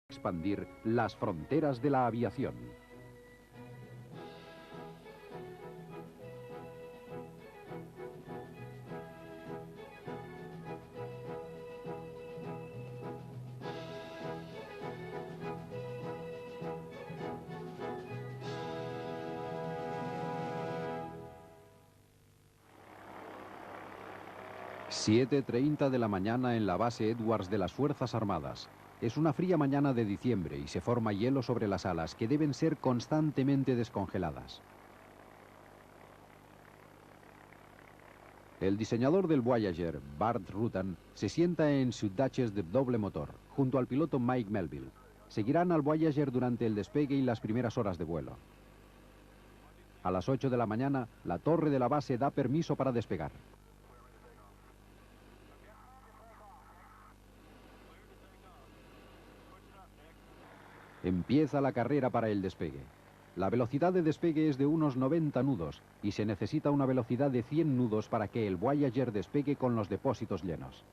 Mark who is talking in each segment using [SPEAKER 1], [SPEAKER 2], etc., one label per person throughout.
[SPEAKER 1] expandir las fronteras de la aviación. ...7:30 de la mañana en la base Edwards de las Fuerzas Armadas. Es una fría mañana de diciembre y se forma hielo sobre las alas que deben ser constantemente descongeladas. El diseñador del Voyager, Bart Rutan, se sienta en su Duchess de doble motor, junto al piloto Mike Melville. Seguirán al Voyager durante el despegue y las primeras horas de vuelo. A las 8 de la mañana, la torre de la base da permiso para despegar. Empieza la carrera para el despegue. La velocidad de despegue es de unos 90 nudos y se necesita una velocidad de 100 nudos para que el Voyager despegue con los depósitos llenos.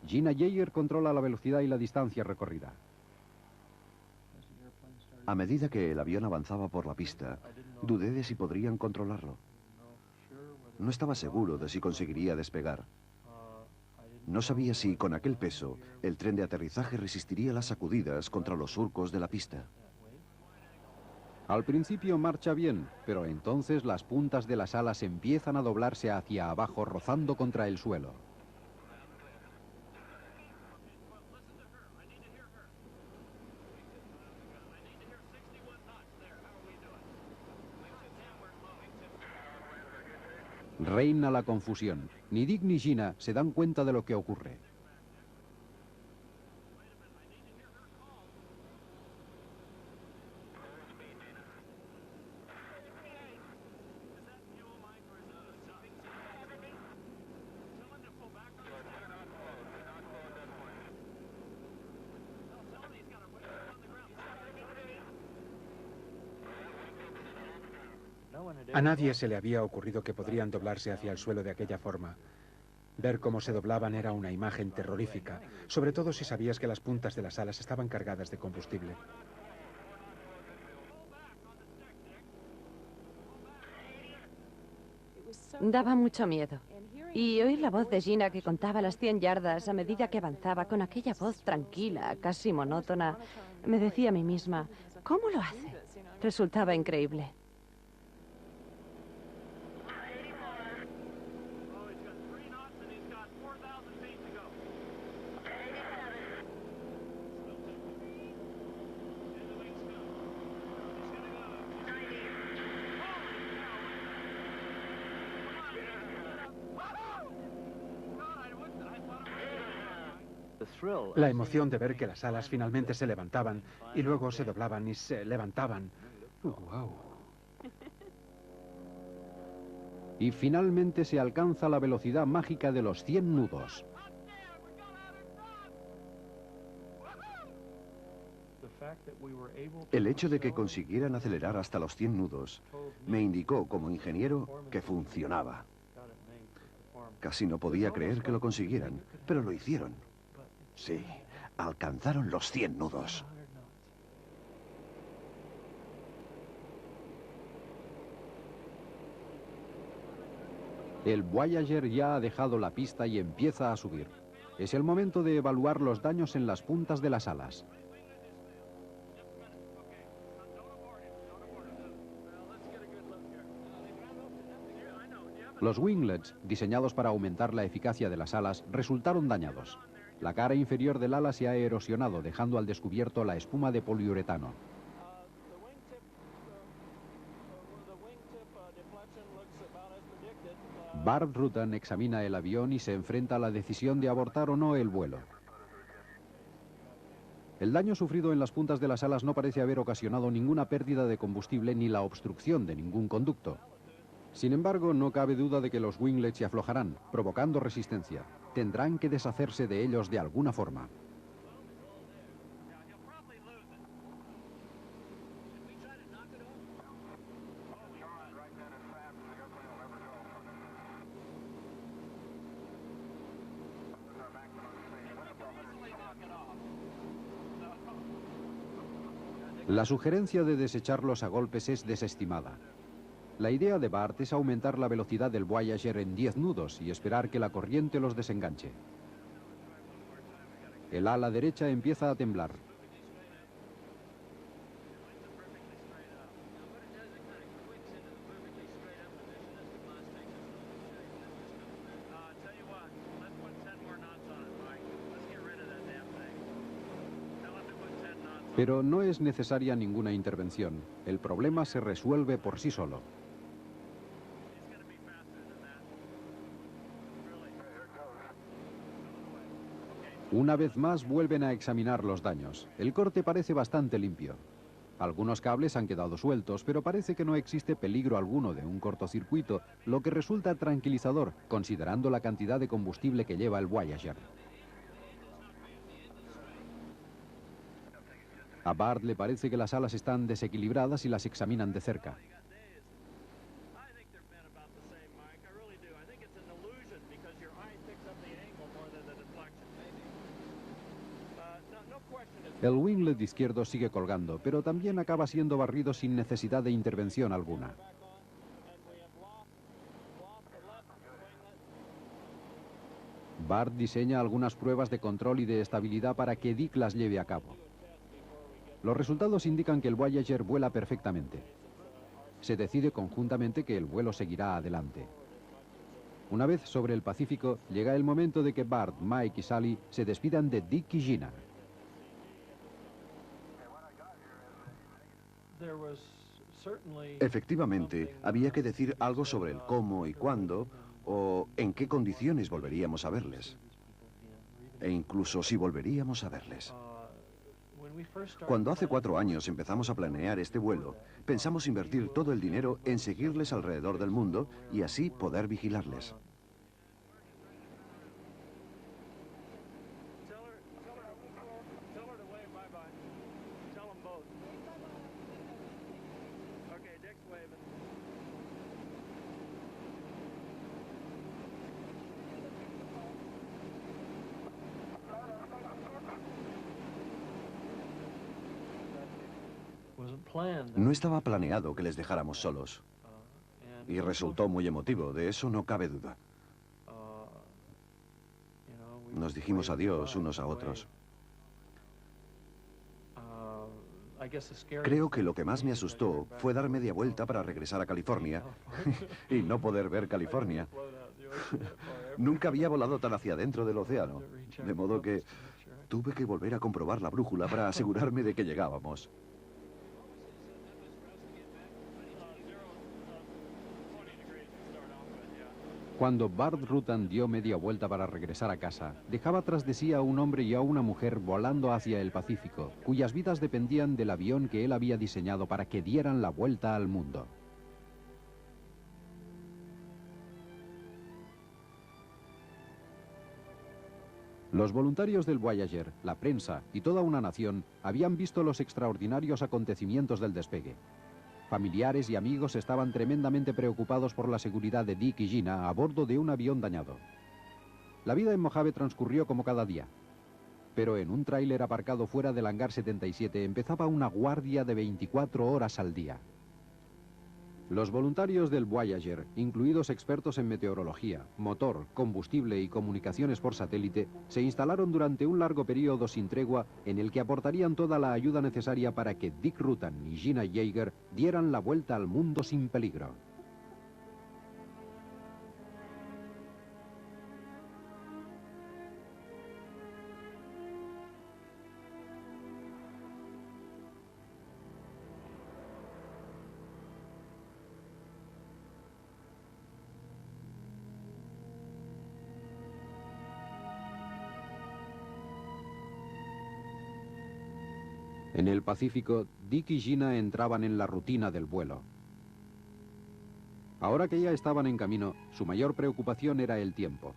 [SPEAKER 1] Gina Yeager controla la velocidad y la distancia recorrida.
[SPEAKER 2] A medida que el avión avanzaba por la pista, dudé de si podrían controlarlo. No estaba seguro de si conseguiría despegar. No sabía si, con aquel peso, el tren de aterrizaje resistiría las sacudidas contra los surcos de la pista.
[SPEAKER 1] Al principio marcha bien, pero entonces las puntas de las alas empiezan a doblarse hacia abajo, rozando contra el suelo. Reina la confusión. Ni Dick ni Gina se dan cuenta de lo que ocurre.
[SPEAKER 3] A nadie se le había ocurrido que podrían doblarse hacia el suelo de aquella forma. Ver cómo se doblaban era una imagen terrorífica, sobre todo si sabías que las puntas de las alas estaban cargadas de combustible.
[SPEAKER 4] Daba mucho miedo. Y oír la voz de Gina que contaba las 100 yardas a medida que avanzaba, con aquella voz tranquila, casi monótona, me decía a mí misma, ¿cómo lo hace? Resultaba increíble.
[SPEAKER 3] La emoción de ver que las alas finalmente se levantaban y luego se doblaban y se levantaban. ¡Wow!
[SPEAKER 1] Y finalmente se alcanza la velocidad mágica de los 100 nudos.
[SPEAKER 2] El hecho de que consiguieran acelerar hasta los 100 nudos me indicó como ingeniero que funcionaba. Casi no podía creer que lo consiguieran, pero lo hicieron. Sí, alcanzaron los 100 nudos.
[SPEAKER 1] El Voyager ya ha dejado la pista y empieza a subir. Es el momento de evaluar los daños en las puntas de las alas. Los winglets, diseñados para aumentar la eficacia de las alas, resultaron dañados. La cara inferior del ala se ha erosionado, dejando al descubierto la espuma de poliuretano. Bart Rutan examina el avión y se enfrenta a la decisión de abortar o no el vuelo. El daño sufrido en las puntas de las alas no parece haber ocasionado ninguna pérdida de combustible ni la obstrucción de ningún conducto. Sin embargo, no cabe duda de que los winglets se aflojarán, provocando resistencia. Tendrán que deshacerse de ellos de alguna forma. La sugerencia de desecharlos a golpes es desestimada. La idea de Bart es aumentar la velocidad del Voyager en 10 nudos y esperar que la corriente los desenganche. El ala derecha empieza a temblar. Pero no es necesaria ninguna intervención. El problema se resuelve por sí solo. Una vez más vuelven a examinar los daños. El corte parece bastante limpio. Algunos cables han quedado sueltos, pero parece que no existe peligro alguno de un cortocircuito, lo que resulta tranquilizador, considerando la cantidad de combustible que lleva el Voyager. A Bart le parece que las alas están desequilibradas y las examinan de cerca. El winglet izquierdo sigue colgando, pero también acaba siendo barrido sin necesidad de intervención alguna. Bart diseña algunas pruebas de control y de estabilidad para que Dick las lleve a cabo. Los resultados indican que el Voyager vuela perfectamente. Se decide conjuntamente que el vuelo seguirá adelante. Una vez sobre el Pacífico, llega el momento de que Bart, Mike y Sally se despidan de Dick y Gina.
[SPEAKER 2] Efectivamente, había que decir algo sobre el cómo y cuándo, o en qué condiciones volveríamos a verles. E incluso si volveríamos a verles. Cuando hace 4 años empezamos a planear este vuelo, pensamos invertir todo el dinero en seguirles alrededor del mundo y así poder vigilarles. No estaba planeado que les dejáramos solos. Y resultó muy emotivo, de eso no cabe duda. Nos dijimos adiós unos a otros. Creo que lo que más me asustó fue dar media vuelta para regresar a California y no poder ver California. Nunca había volado tan hacia adentro del océano, de modo que tuve que volver a comprobar la brújula para asegurarme de que llegábamos.
[SPEAKER 1] Cuando Bart Rutan dio media vuelta para regresar a casa, dejaba tras de sí a un hombre y a una mujer volando hacia el Pacífico, cuyas vidas dependían del avión que él había diseñado para que dieran la vuelta al mundo. Los voluntarios del Voyager, la prensa y toda una nación habían visto los extraordinarios acontecimientos del despegue. Familiares y amigos estaban tremendamente preocupados por la seguridad de Dick y Gina a bordo de un avión dañado. La vida en Mojave transcurrió como cada día. Pero en un tráiler aparcado fuera del hangar 77 empezaba una guardia de 24 horas al día. Los voluntarios del Voyager, incluidos expertos en meteorología, motor, combustible y comunicaciones por satélite, se instalaron durante un largo periodo sin tregua en el que aportarían toda la ayuda necesaria para que Dick Rutan y Gina Yeager dieran la vuelta al mundo sin peligro. En el Pacífico, Dick y Gina entraban en la rutina del vuelo. Ahora que ya estaban en camino, su mayor preocupación era el tiempo.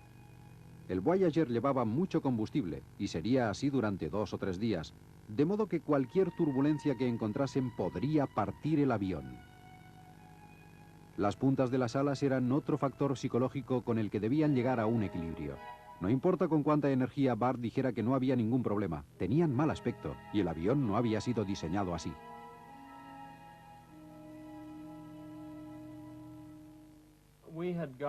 [SPEAKER 1] El Voyager llevaba mucho combustible y sería así durante 2 o 3 días, de modo que cualquier turbulencia que encontrasen podría partir el avión. Las puntas de las alas eran otro factor psicológico con el que debían llegar a un equilibrio. No importa con cuánta energía Bart dijera que no había ningún problema, tenían mal aspecto y el avión no había sido diseñado así.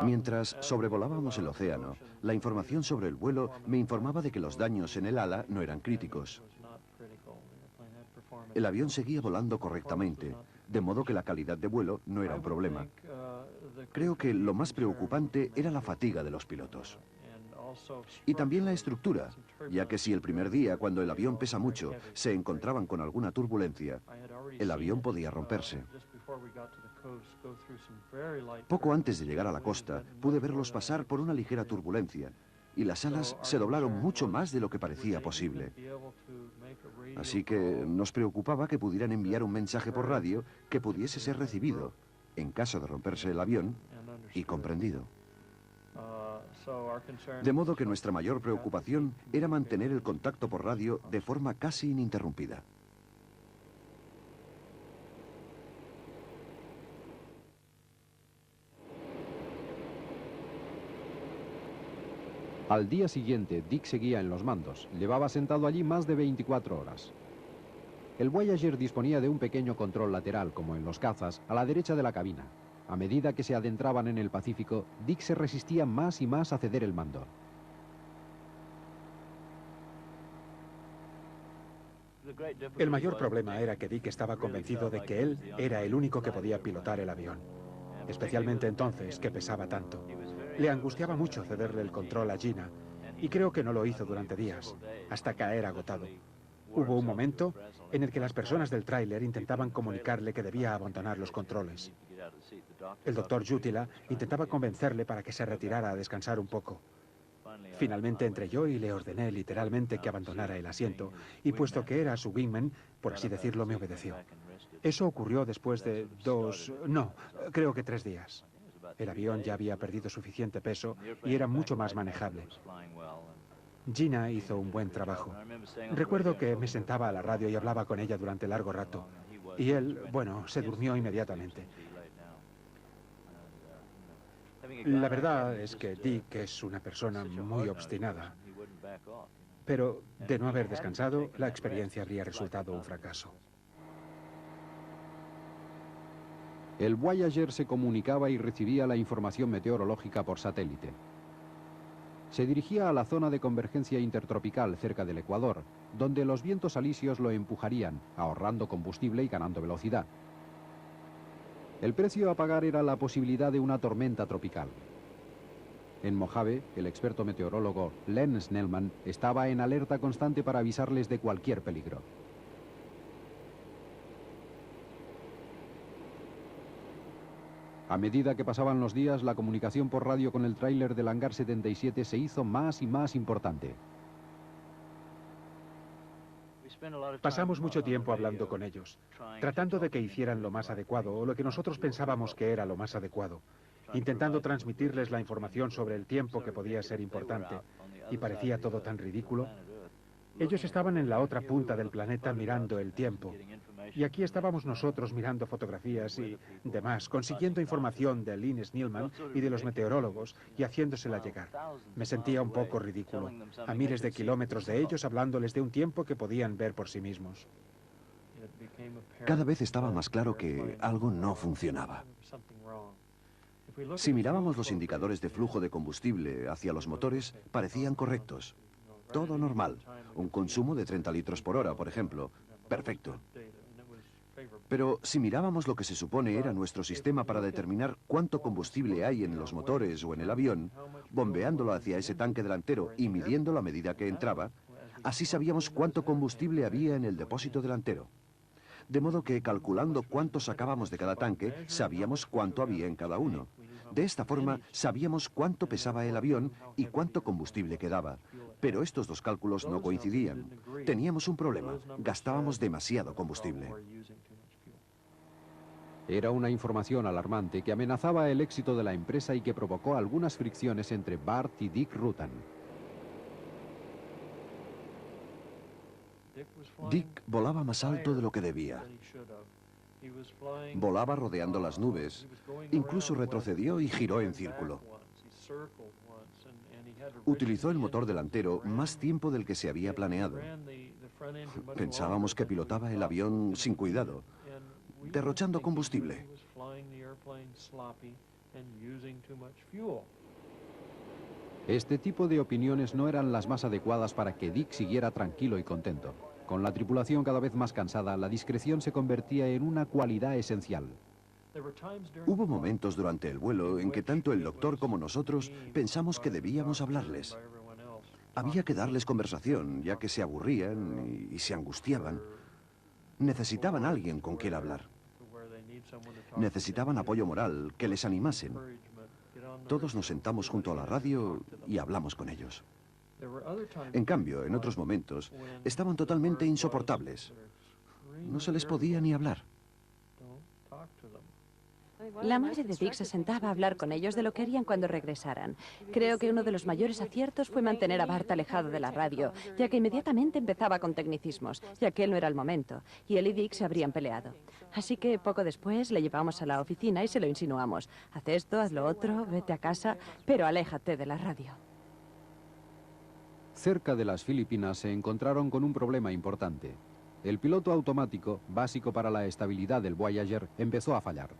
[SPEAKER 2] Mientras sobrevolábamos el océano, la información sobre el vuelo me informaba de que los daños en el ala no eran críticos. El avión seguía volando correctamente, de modo que la calidad de vuelo no era un problema. Creo que lo más preocupante era la fatiga de los pilotos. Y también la estructura, ya que si el primer día, cuando el avión pesa mucho, se encontraban con alguna turbulencia, el avión podía romperse. Poco antes de llegar a la costa, pude verlos pasar por una ligera turbulencia, y las alas se doblaron mucho más de lo que parecía posible. Así que nos preocupaba que pudieran enviar un mensaje por radio que pudiese ser recibido, en caso de romperse el avión, y comprendido. De modo que nuestra mayor preocupación era mantener el contacto por radio de forma casi ininterrumpida.
[SPEAKER 1] Al día siguiente, Dick seguía en los mandos. Llevaba sentado allí más de 24 horas. El Voyager disponía de un pequeño control lateral, como en los cazas, a la derecha de la cabina. A medida que se adentraban en el Pacífico, Dick se resistía más y más a ceder el mando.
[SPEAKER 3] El mayor problema era que Dick estaba convencido de que él era el único que podía pilotar el avión. Especialmente entonces, que pesaba tanto. Le angustiaba mucho cederle el control a Gina, y creo que no lo hizo durante días, hasta caer agotado. Hubo un momento en el que las personas del tráiler intentaban comunicarle que debía abandonar los controles. El doctor Jutila intentaba convencerle para que se retirara a descansar un poco. Finalmente entré yo y le ordené literalmente que abandonara el asiento, y puesto que era su wingman, por así decirlo, me obedeció. Eso ocurrió después de creo que 3 días. El avión ya había perdido suficiente peso y era mucho más manejable. Gina hizo un buen trabajo. Recuerdo que me sentaba a la radio y hablaba con ella durante largo rato. Y él, se durmió inmediatamente. La verdad es que Dick es una persona muy obstinada. Pero de no haber descansado, la experiencia habría resultado un fracaso.
[SPEAKER 1] El Voyager se comunicaba y recibía la información meteorológica por satélite. Se dirigía a la zona de convergencia intertropical cerca del Ecuador, donde los vientos alisios lo empujarían, ahorrando combustible y ganando velocidad. El precio a pagar era la posibilidad de una tormenta tropical. En Mojave, el experto meteorólogo Len Snellman estaba en alerta constante para avisarles de cualquier peligro. A medida que pasaban los días, la comunicación por radio con el tráiler del hangar 77 se hizo más y más importante.
[SPEAKER 3] Pasamos mucho tiempo hablando con ellos, tratando de que hicieran lo más adecuado, o lo que nosotros pensábamos que era lo más adecuado, intentando transmitirles la información sobre el tiempo que podía ser importante, y parecía todo tan ridículo. Ellos estaban en la otra punta del planeta mirando el tiempo, y aquí estábamos nosotros mirando fotografías y demás, consiguiendo información de Lynn Snellman y de los meteorólogos y haciéndosela llegar. Me sentía un poco ridículo, a miles de kilómetros de ellos, hablándoles de un tiempo que podían ver por sí mismos.
[SPEAKER 2] Cada vez estaba más claro que algo no funcionaba. Si mirábamos los indicadores de flujo de combustible hacia los motores, parecían correctos. Todo normal. Un consumo de 30 litros por hora, por ejemplo. Perfecto. Pero si mirábamos lo que se supone era nuestro sistema para determinar cuánto combustible hay en los motores o en el avión, bombeándolo hacia ese tanque delantero y midiéndolo a medida que entraba, así sabíamos cuánto combustible había en el depósito delantero. De modo que, calculando cuánto sacábamos de cada tanque, sabíamos cuánto había en cada uno. De esta forma, sabíamos cuánto pesaba el avión y cuánto combustible quedaba. Pero estos dos cálculos no coincidían. Teníamos un problema. Gastábamos demasiado combustible.
[SPEAKER 1] Era una información alarmante que amenazaba el éxito de la empresa y que provocó algunas fricciones entre Bart y Dick Rutan.
[SPEAKER 2] Dick volaba más alto de lo que debía. Volaba rodeando las nubes, incluso retrocedió y giró en círculo. Utilizó el motor delantero más tiempo del que se había planeado. Pensábamos que pilotaba el avión sin cuidado, derrochando combustible.
[SPEAKER 1] Este tipo de opiniones no eran las más adecuadas para que Dick siguiera tranquilo y contento. Con la tripulación cada vez más cansada, la discreción se convertía en una cualidad esencial.
[SPEAKER 2] Hubo momentos durante el vuelo en que tanto el doctor como nosotros pensamos que debíamos hablarles. Había que darles conversación, ya que se aburrían y se angustiaban. Necesitaban a alguien con quien hablar. Necesitaban apoyo moral, que les animasen. Todos nos sentamos junto a la radio y hablamos con ellos. En cambio, en otros momentos, estaban totalmente insoportables. No se les podía ni hablar.
[SPEAKER 4] La madre de Dick se sentaba a hablar con ellos de lo que harían cuando regresaran. Creo que uno de los mayores aciertos fue mantener a Bart alejado de la radio, ya que inmediatamente empezaba con tecnicismos, ya que él no era el momento, y él y Dick se habrían peleado. Así que poco después le llevamos a la oficina y se lo insinuamos. Haz esto, haz lo otro, vete a casa, pero aléjate de la radio.
[SPEAKER 1] Cerca de las Filipinas se encontraron con un problema importante. El piloto automático, básico para la estabilidad del Voyager, empezó a fallar.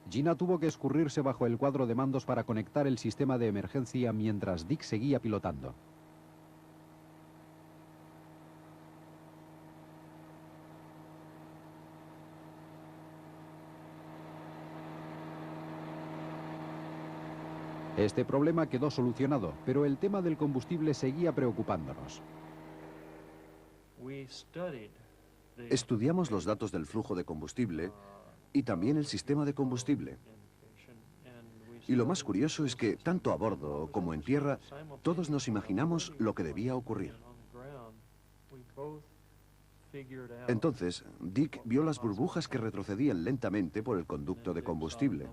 [SPEAKER 1] Gina tuvo que escurrirse bajo el cuadro de mandos para conectar el sistema de emergencia mientras Dick seguía pilotando. Este problema quedó solucionado, pero el tema del combustible seguía preocupándonos.
[SPEAKER 2] Estudiamos los datos del flujo de combustible y también el sistema de combustible. Y lo más curioso es que, tanto a bordo como en tierra, todos nos imaginamos lo que debía ocurrir. Entonces, Dick vio las burbujas que retrocedían lentamente por el conducto de combustible.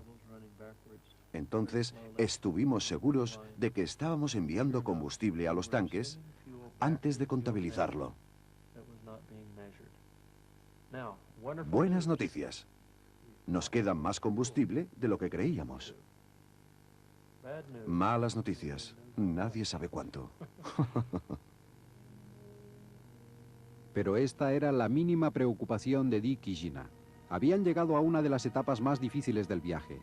[SPEAKER 2] Entonces, estuvimos seguros de que estábamos enviando combustible a los tanques antes de contabilizarlo. Buenas noticias. Nos queda más combustible de lo que creíamos. Malas noticias. Nadie sabe cuánto.
[SPEAKER 1] Pero esta era la mínima preocupación de Dick y Gina. Habían llegado a una de las etapas más difíciles del viaje.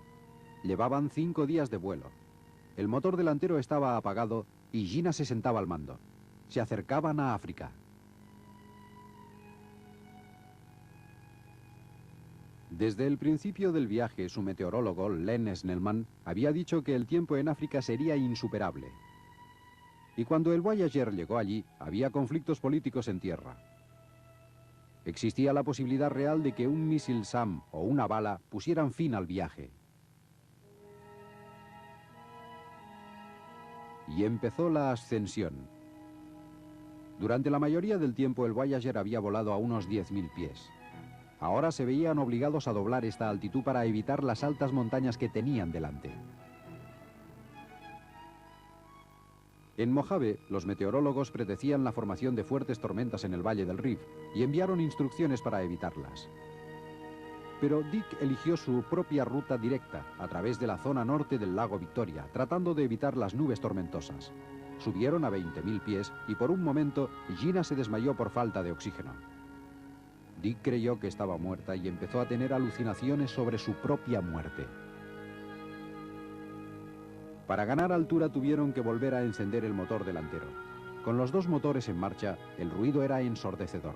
[SPEAKER 1] Llevaban 5 días de vuelo. El motor delantero estaba apagado y Gina se sentaba al mando. Se acercaban a África. Desde el principio del viaje, su meteorólogo, Len Snellman, había dicho que el tiempo en África sería insuperable. Y cuando el Voyager llegó allí, había conflictos políticos en tierra. Existía la posibilidad real de que un misil SAM o una bala pusieran fin al viaje. Y empezó la ascensión. Durante la mayoría del tiempo el Voyager había volado a unos 10.000 pies. Ahora se veían obligados a doblar esta altitud para evitar las altas montañas que tenían delante. En Mojave, los meteorólogos predecían la formación de fuertes tormentas en el Valle del Rift y enviaron instrucciones para evitarlas. Pero Dick eligió su propia ruta directa, a través de la zona norte del lago Victoria, tratando de evitar las nubes tormentosas. Subieron a 20.000 pies y por un momento Gina se desmayó por falta de oxígeno. Dick creyó que estaba muerta y empezó a tener alucinaciones sobre su propia muerte. Para ganar altura tuvieron que volver a encender el motor delantero. Con los 2 motores en marcha, el ruido era ensordecedor.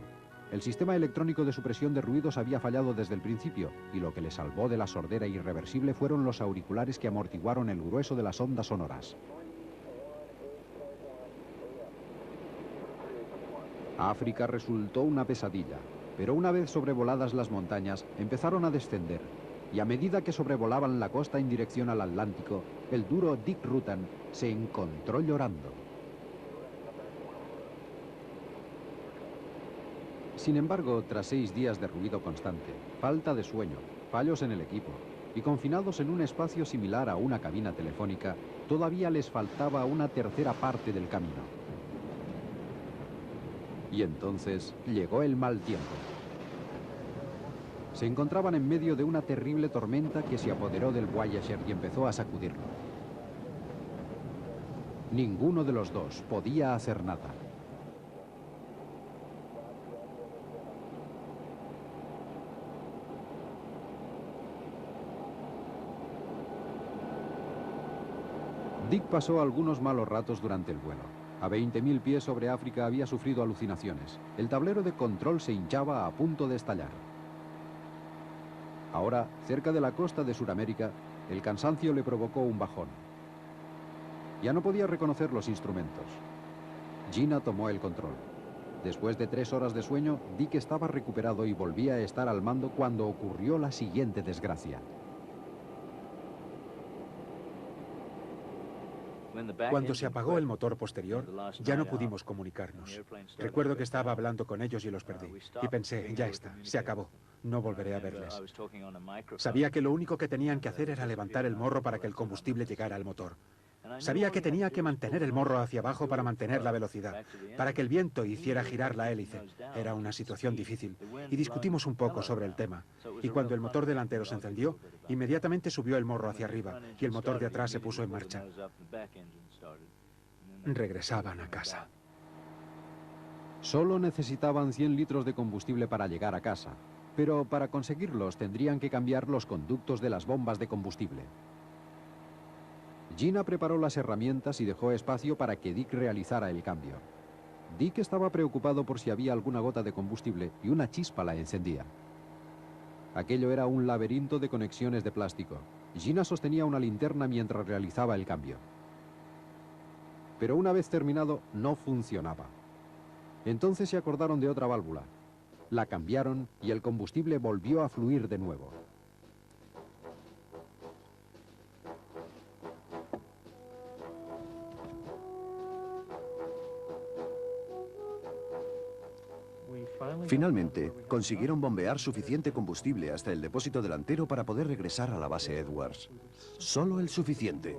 [SPEAKER 1] El sistema electrónico de supresión de ruidos había fallado desde el principio, y lo que le salvó de la sordera irreversible fueron los auriculares que amortiguaron el grueso de las ondas sonoras. África resultó una pesadilla, pero una vez sobrevoladas las montañas, empezaron a descender, y a medida que sobrevolaban la costa en dirección al Atlántico, el duro Dick Rutan se encontró llorando. Sin embargo, tras 6 días de ruido constante, falta de sueño, fallos en el equipo, y confinados en un espacio similar a una cabina telefónica, todavía les faltaba una tercera parte del camino. Y entonces llegó el mal tiempo. Se encontraban en medio de una terrible tormenta que se apoderó del Voyager y empezó a sacudirlo. Ninguno de los dos podía hacer nada. Dick pasó algunos malos ratos durante el vuelo. A 20.000 pies sobre África había sufrido alucinaciones. El tablero de control se hinchaba a punto de estallar. Ahora, cerca de la costa de Sudamérica, el cansancio le provocó un bajón. Ya no podía reconocer los instrumentos. Gina tomó el control. Después de 3 horas de sueño, Dick estaba recuperado y volvía a estar al mando cuando ocurrió la siguiente desgracia.
[SPEAKER 3] Cuando se apagó el motor posterior, ya no pudimos comunicarnos. Recuerdo que estaba hablando con ellos y los perdí. Y pensé, ya está, se acabó. No volveré a verles. Sabía que lo único que tenían que hacer era levantar el morro para que el combustible llegara al motor. Sabía que tenía que mantener el morro hacia abajo para mantener la velocidad, para que el viento hiciera girar la hélice. Era una situación difícil y discutimos un poco sobre el tema. Y cuando el motor delantero se encendió, inmediatamente subió el morro hacia arriba y el motor de atrás se puso en marcha. Regresaban a casa.
[SPEAKER 1] Solo necesitaban 100 litros de combustible para llegar a casa, pero para conseguirlos tendrían que cambiar los conductos de las bombas de combustible. Gina preparó las herramientas y dejó espacio para que Dick realizara el cambio. Dick estaba preocupado por si había alguna gota de combustible y una chispa la encendía. Aquello era un laberinto de conexiones de plástico. Gina sostenía una linterna mientras realizaba el cambio. Pero una vez terminado, no funcionaba. Entonces se acordaron de otra válvula. La cambiaron y el combustible volvió a fluir de nuevo.
[SPEAKER 2] Finalmente, consiguieron bombear suficiente combustible hasta el depósito delantero para poder regresar a la base Edwards. Solo el suficiente.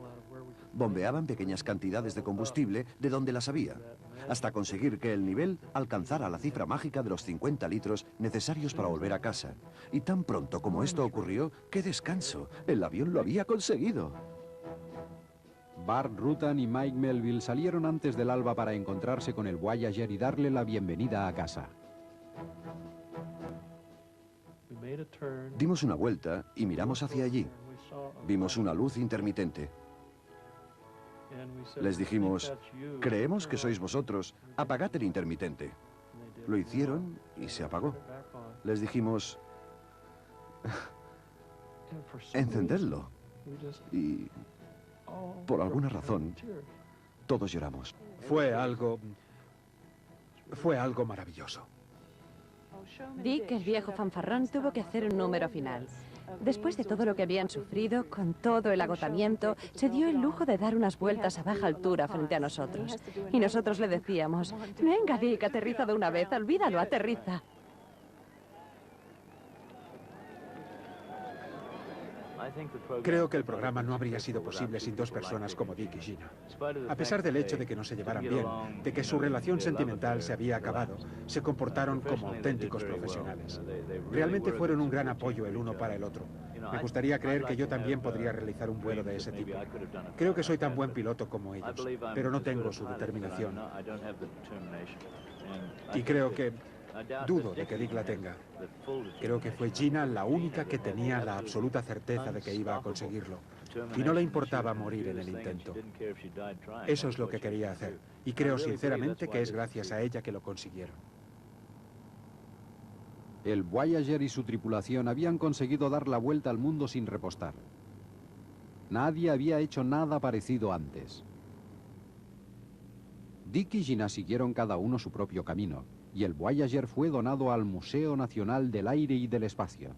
[SPEAKER 2] Bombeaban pequeñas cantidades de combustible de donde las había, hasta conseguir que el nivel alcanzara la cifra mágica de los 50 litros necesarios para volver a casa. Y tan pronto como esto ocurrió, ¡qué descanso! El avión lo había conseguido.
[SPEAKER 1] Bart Rutan y Mike Melville salieron antes del alba para encontrarse con el Voyager y darle la bienvenida a casa.
[SPEAKER 2] Dimos una vuelta y miramos hacia allí. Vimos una luz intermitente. Les dijimos, creemos que sois vosotros, apagad el intermitente. Lo hicieron y se apagó. Les dijimos, encendedlo. Y por alguna razón, todos lloramos.
[SPEAKER 3] Fue algo maravilloso.
[SPEAKER 4] Dick, el viejo fanfarrón, tuvo que hacer un número final. Después de todo lo que habían sufrido, con todo el agotamiento, se dio el lujo de dar unas vueltas a baja altura frente a nosotros. Y nosotros le decíamos, venga Dick, aterriza de una vez, olvídalo, aterriza.
[SPEAKER 3] Creo que el programa no habría sido posible sin 2 personas como Dick y Gina. A pesar del hecho de que no se llevaran bien, de que su relación sentimental se había acabado, se comportaron como auténticos profesionales. Realmente fueron un gran apoyo el uno para el otro. Me gustaría creer que yo también podría realizar un vuelo de ese tipo. Creo que soy tan buen piloto como ellos, pero no tengo su determinación. Y creo que dudo de que Dick la tenga. Creo que fue Gina la única que tenía la absoluta certeza de que iba a conseguirlo. Y no le importaba morir en el intento. Eso es lo que quería hacer. Y creo sinceramente que es gracias a ella que lo consiguieron.
[SPEAKER 1] El Voyager y su tripulación habían conseguido dar la vuelta al mundo sin repostar. Nadie había hecho nada parecido antes. Dick y Gina siguieron cada uno su propio camino, y el Voyager fue donado al Museo Nacional del Aire y del Espacio.